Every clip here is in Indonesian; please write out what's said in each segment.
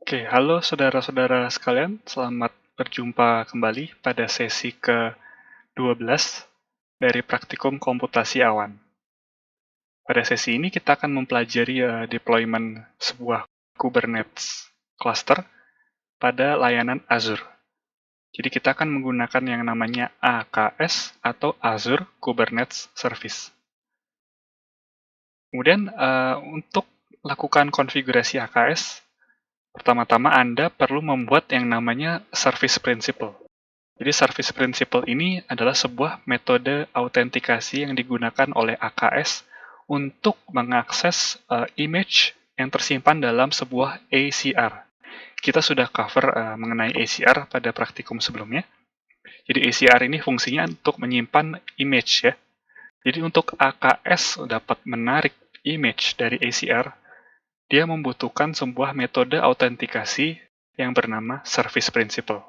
Oke, halo saudara-saudara sekalian, selamat berjumpa kembali pada sesi ke-12 dari Praktikum Komputasi Awan. Pada sesi ini kita akan mempelajari deployment sebuah Kubernetes cluster pada layanan Azure. Jadi kita akan menggunakan yang namanya AKS atau Azure Kubernetes Service. Kemudian untuk lakukan konfigurasi AKS, pertama-tama Anda perlu membuat yang namanya Service Principal. Jadi service principal ini adalah sebuah metode autentikasi yang digunakan oleh AKS untuk mengakses image yang tersimpan dalam sebuah ACR. Kita sudah cover mengenai ACR pada praktikum sebelumnya. Jadi ACR ini fungsinya untuk menyimpan image ya. Jadi untuk AKS dapat menarik image dari ACR, dia membutuhkan sebuah metode autentikasi yang bernama service principal.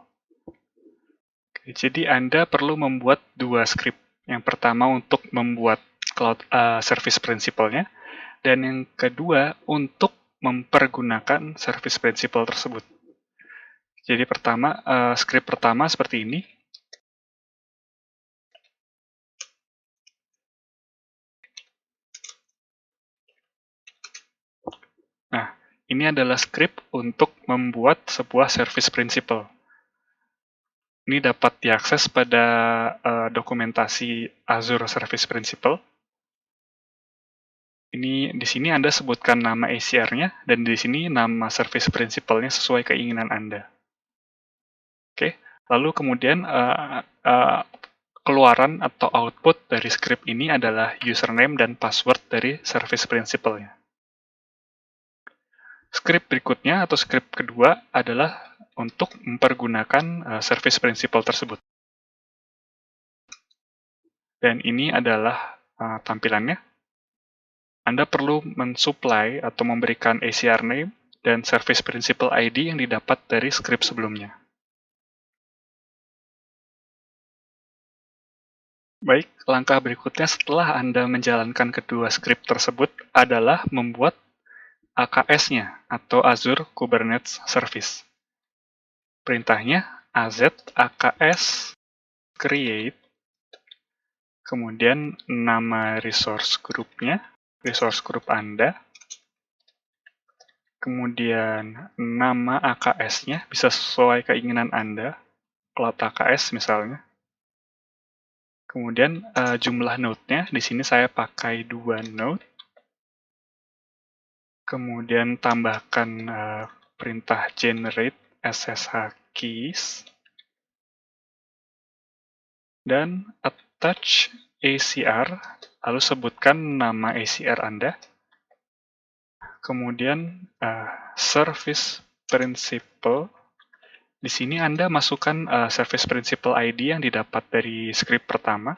Jadi Anda perlu membuat dua script. Yang pertama untuk membuat cloud service principal-nya, dan yang kedua untuk mempergunakan service principal tersebut. Jadi script pertama seperti ini. Nah, ini adalah script untuk membuat sebuah service principal. Ini dapat diakses pada dokumentasi Azure Service Principal. Ini di sini Anda sebutkan nama ACR-nya, dan di sini nama service principal-nya sesuai keinginan Anda. Oke, lalu kemudian keluaran atau output dari script ini adalah username dan password dari service principal-nya. Script berikutnya atau script kedua adalah untuk mempergunakan service principal tersebut. Dan ini adalah tampilannya. Anda perlu mensupply atau memberikan ACR name dan service principal ID yang didapat dari script sebelumnya. Baik, langkah berikutnya setelah Anda menjalankan kedua script tersebut adalah membuat AKS-nya atau Azure Kubernetes Service. Perintahnya az AKS create, kemudian nama resource group-nya, resource group Anda, kemudian nama AKS-nya bisa sesuai keinginan Anda, Cloud AKS misalnya. Kemudian jumlah node-nya, di sini saya pakai 2 node. Kemudian tambahkan perintah generate SSH keys. Dan attach ACR, lalu sebutkan nama ACR Anda. Kemudian service principal. Di sini Anda masukkan service principal ID yang didapat dari script pertama.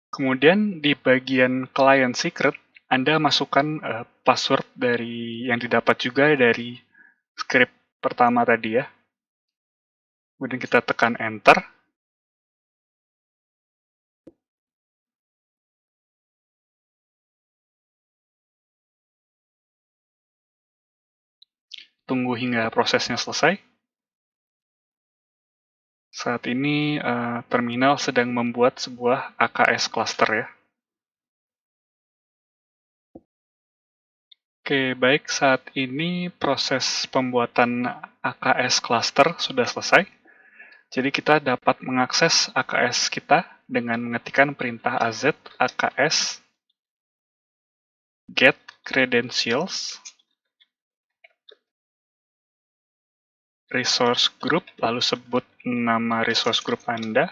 Kemudian di bagian client secret, Anda masukkan password dari yang didapat juga dari script pertama tadi ya. Kemudian kita tekan enter. Tunggu hingga prosesnya selesai. Saat ini terminal sedang membuat sebuah AKS cluster ya. Oke, baik, saat ini proses pembuatan AKS cluster sudah selesai. Jadi kita dapat mengakses AKS kita dengan mengetikkan perintah az AKS get credentials resource group, lalu sebut nama resource group Anda,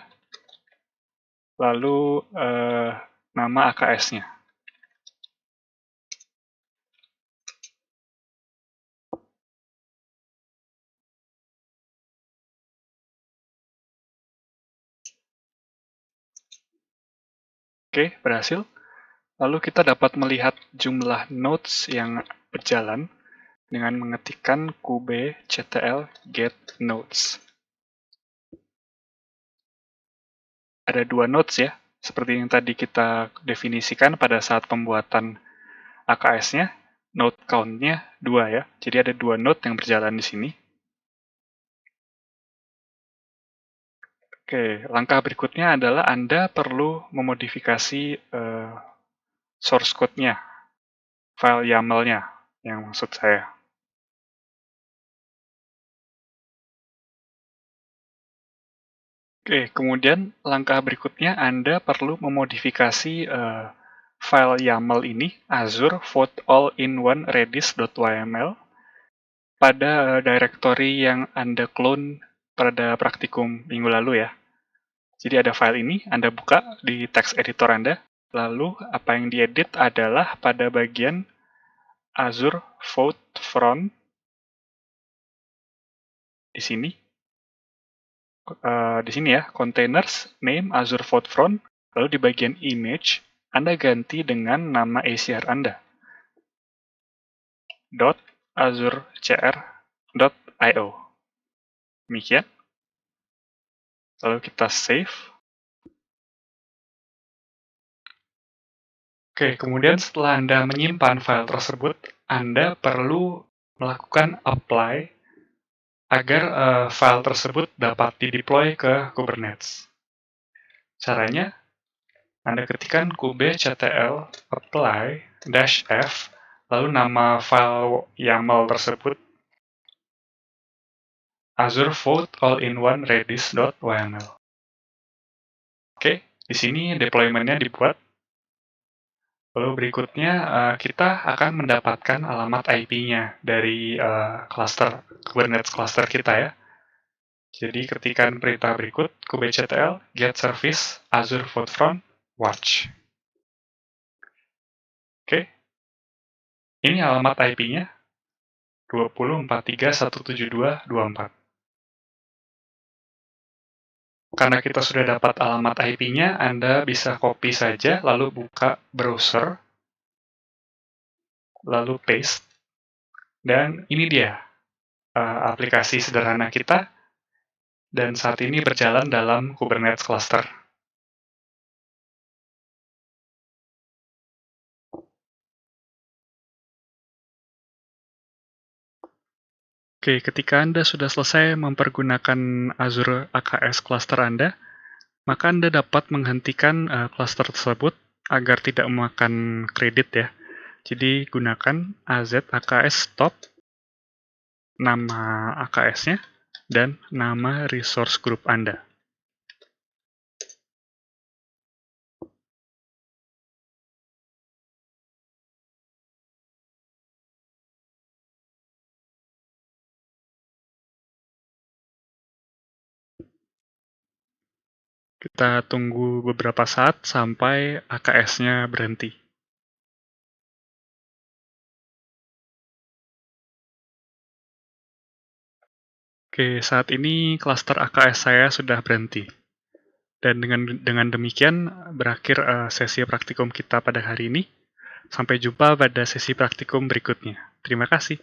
lalu nama AKS-nya. Oke, berhasil. Lalu kita dapat melihat jumlah nodes yang berjalan dengan mengetikkan kubectl get nodes. Ada 2 nodes ya, seperti yang tadi kita definisikan pada saat pembuatan AKS-nya. node count-nya 2 ya. Jadi ada 2 node yang berjalan di sini. Oke, langkah berikutnya adalah Anda perlu memodifikasi source code-nya, file YAML-nya, yang maksud saya. Oke, kemudian langkah berikutnya Anda perlu memodifikasi file YAML ini, Azure vote all in one redis.yml, pada directory yang Anda clone pada praktikum minggu lalu ya. Jadi ada file ini, Anda buka di text editor Anda, lalu apa yang diedit adalah pada bagian Azure vote front di sini. Di sini ya, containers, name, Azure vote front, lalu di bagian image, Anda ganti dengan nama ACR Anda. .azure.cr.io. Demikian. Lalu kita save. Oke, kemudian setelah Anda menyimpan file tersebut, Anda perlu melakukan apply agar file tersebut dapat dideploy ke Kubernetes. Caranya, Anda ketikkan kubectl apply -f, lalu nama file YAML tersebut Azure vote all in one redis.yml. Oke, di sini deployment-nya dibuat. Lalu berikutnya kita akan mendapatkan alamat IP-nya dari Kubernetes cluster kita ya. Jadi ketikan perintah berikut, kubectl get service Azure vote front watch. Oke, ini alamat IP-nya 20.43.172.24. Karena kita sudah dapat alamat IP-nya, Anda bisa copy saja, lalu buka browser, lalu paste, dan ini dia aplikasi sederhana kita, dan saat ini berjalan dalam Kubernetes cluster. Oke, ketika Anda sudah selesai mempergunakan Azure AKS cluster Anda, maka Anda dapat menghentikan cluster tersebut agar tidak memakan kredit ya. Jadi gunakan AZ AKS stop, nama AKS-nya, dan nama resource group Anda. Kita tunggu beberapa saat sampai AKS-nya berhenti. Oke, saat ini cluster AKS saya sudah berhenti. Dan dengan demikian berakhir sesi praktikum kita pada hari ini. Sampai jumpa pada sesi praktikum berikutnya. Terima kasih.